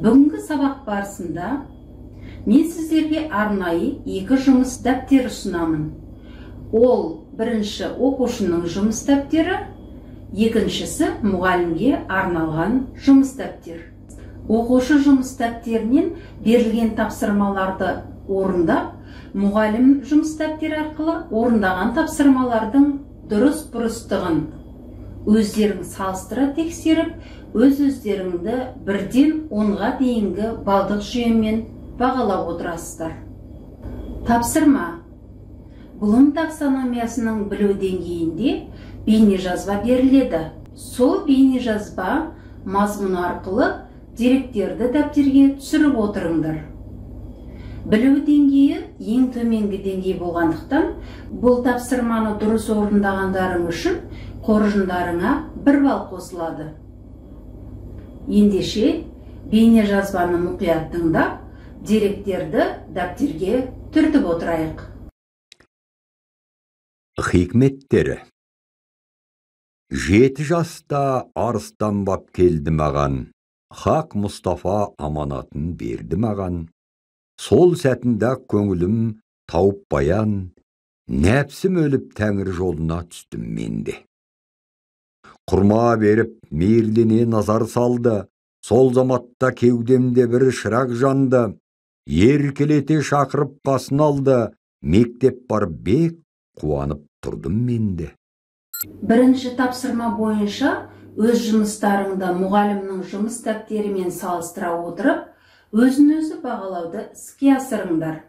Бүгінгі сабақ барысында мен сіздерге арнайы екі жұмыс дәптері ұсынамын. Ол бірінші оқушының жұмыс дәптері, екіншісі мұғалімге арналған жұмыс дәптер. Оқушы жұмыс дәптерінен берілген тапсырмаларды орындап, мұғалім жұмыс дәптері арқылы орындаған тапсырмалардың дұрыс-бұрыстығын өздерің салыстыра тексеріп, өз-өздеріңді 1-ден 10-ға дейінгі балдық жүйемен бағалап отырасыздар. Тапсырма. Блум таксономиясының білу деңгейінде бейнежазба беріледі. Сол бейнежазба мазмұны арқылы деректерді дәптерге түсіріп отырыңдар. Білу деңгейі ең төменгі деңгей болғандықтан, бұл тапсырманы дұрыс орындағандарың үшін қоржындарыңа 1 балл қосылады. Ендеше, бейнежазбаны мұқият тыңдап, деректерді дәптерге түртіп отырайық. Хикметтері. 7 жаста арыстанбап келді маған, Хақ Мұстафа аманатын берді маған. Сол сәтінде көңілім тауып баян, нәпсім өліп тәңір жолына түстім менде. Құрма беріп мейірлене назар салды, сол заматта кеудемде бір шырақ жанды. Еркелете шақырып қасын алды, мектеп бар бек қуанып тұрдым менде. Бірінші тапсырма бойынша өз жұмыстарыңды мұғалімнің жұмыс дәптерімен салыстыра отырып, өзін-өзі бағалауды іске асырыңдар.